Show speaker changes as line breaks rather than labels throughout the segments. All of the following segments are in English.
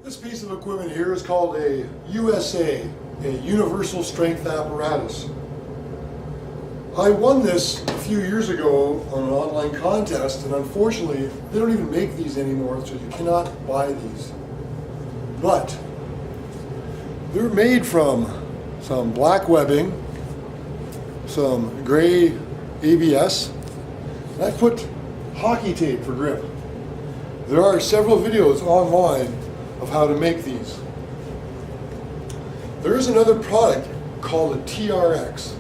This piece of equipment here is called a USA, a Universal Strength Apparatus. I won this a few years ago on an online contest, and unfortunately they don't even make these anymore, so you cannot buy these. But they're made from some black webbing, some gray ABS, and I put hockey tape for grip. There are several videos online of how to make these. There is another product called a TRX.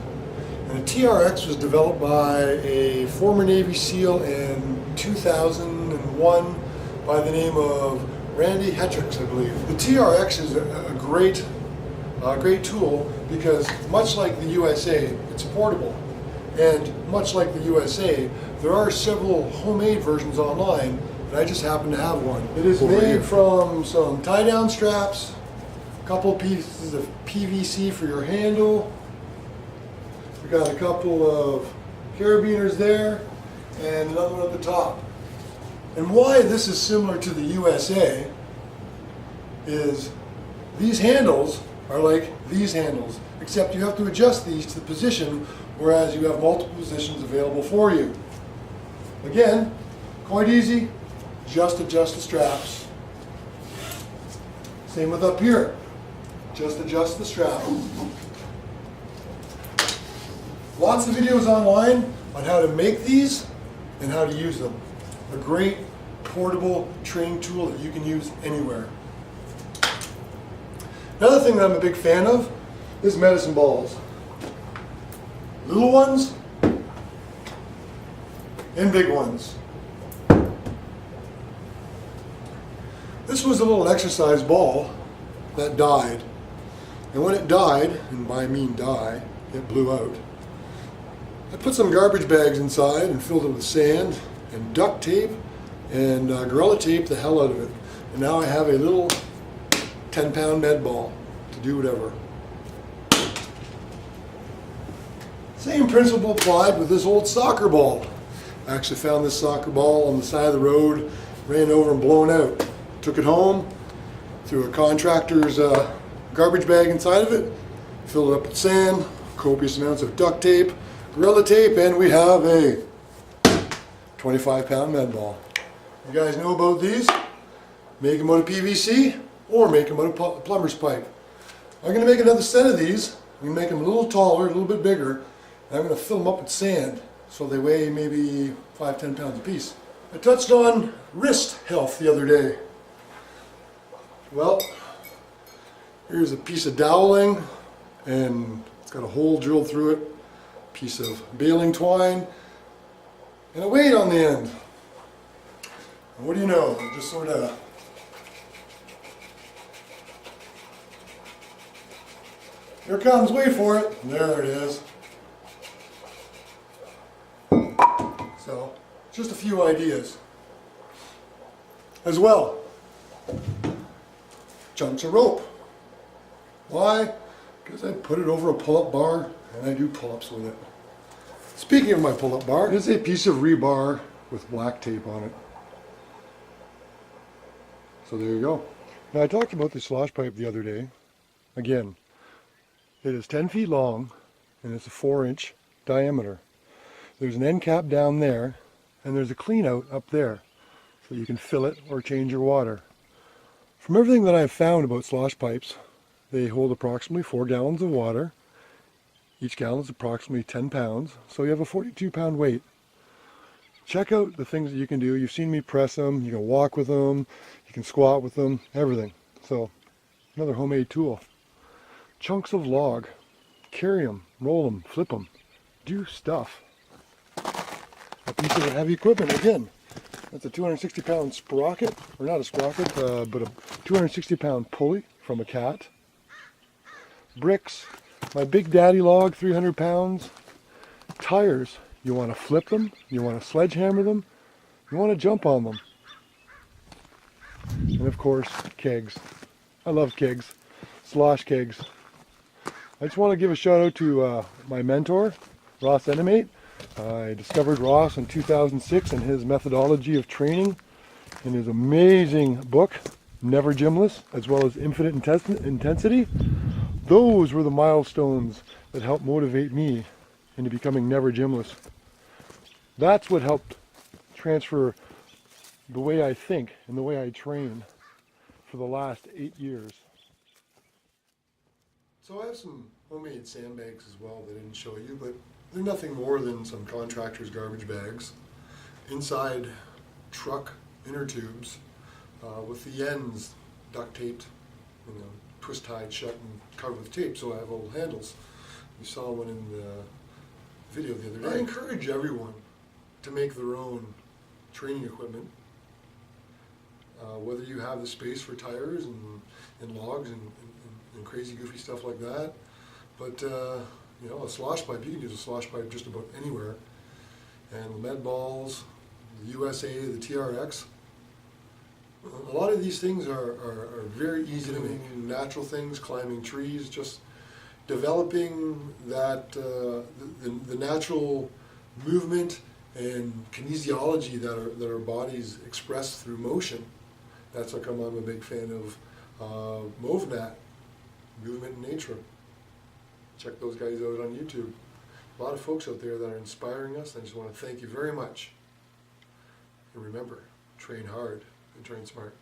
And a TRX was developed by a former Navy SEAL in 2001 by the name of Randy Hettricks, I believe. The TRX is a great tool because much like the USA, it's portable. And much like the USA, there are several homemade versions online, and I just happen to have one. It is made from some tie-down straps, a couple pieces of PVC for your handle. We've got a couple of carabiners there, and another one at the top. And why this is similar to the USA is these handles are like these handles, except you have to adjust these to the position, whereas you have multiple positions available for you. Again, quite easy, just adjust the straps. Same with up here, just adjust the strap. Lots of videos online on how to make these and how to use them. A great portable training tool that you can use anywhere. Another thing that I'm a big fan of is medicine balls. Little ones and big ones. This was a little exercise ball that died. And when it died, and by I mean die, it blew out. I put some garbage bags inside and filled it with sand and duct tape and Gorilla Tape the hell out of it. And now I have a little 10-pound med ball to do whatever. Same principle applied with this old soccer ball. I actually found this soccer ball on the side of the road, ran over and blown out. Took it home, threw a contractor's garbage bag inside of it, filled it up with sand, copious amounts of duct tape, Gorilla Tape, and we have a 25-pound med ball. You guys know about these? Make them out of PVC or make them out of plumber's pipe. I'm going to make another set of these. I'm going to make them a little taller, a little bit bigger, and I'm going to fill them up with sand so they weigh maybe 5-10 pounds a piece. I touched on wrist health the other day. Well, here's a piece of doweling, and it's got a hole drilled through it, a piece of baling twine, and a weight on the end. And what do you know? It just sort of here it comes, wait for it. There it is. So, just a few ideas. As well, chunks of rope. Why? Because I put it over a pull-up bar and I do pull-ups with it. Speaking of my pull-up bar, it's a piece of rebar with black tape on it. So there you go. Now I talked about the slosh pipe the other day. Again, it is 10 feet long and it's a 4-inch diameter. There's an end cap down there and there's a clean out up there so you can fill it or change your water. From everything that I've found about slosh pipes, they hold approximately 4 gallons of water. Each gallon is approximately 10 pounds, so you have a 42-pound weight. Check out the things that you can do. You've seen me press them, you can walk with them, you can squat with them, everything. So, another homemade tool. Chunks of log. Carry them, roll them, flip them. Do stuff. A piece of heavy equipment, again. That's a 260-pound sprocket, or not a sprocket, but a 260-pound pulley from a cat. Bricks, my Big Daddy log, 300 pounds. Tires, you want to flip them, you want to sledgehammer them, you want to jump on them. And of course, kegs. I love kegs, slosh kegs. I just want to give a shout out to my mentor, Ross Enemate. I discovered Ross in 2006 and his methodology of training in his amazing book, never gymless, as well as infinite intensity. Those were the milestones that helped motivate me into becoming never gymless. That's what helped transfer the way I think and the way I train for the last 8 years. So I have some homemade sandbags as well that I didn't show you, but they're nothing more than some contractor's garbage bags. Inside, truck inner tubes with the ends duct taped, twist tied shut and covered with tape, so I have little handles. You saw one in the video the other day. I encourage everyone to make their own training equipment, whether you have the space for tires and logs and crazy goofy stuff like that. But a slosh pipe, you can use a slosh pipe just about anywhere. And the med balls, the USA, the TRX. A lot of these things are very easy to make. Natural things, climbing trees, just developing that the natural movement and kinesiology that our bodies express through motion. That's how come I'm a big fan of MovNat, Movement in Nature. Check those guys out on YouTube. A lot of folks out there that are inspiring us, and I just want to thank you very much. And remember, train hard and train smart.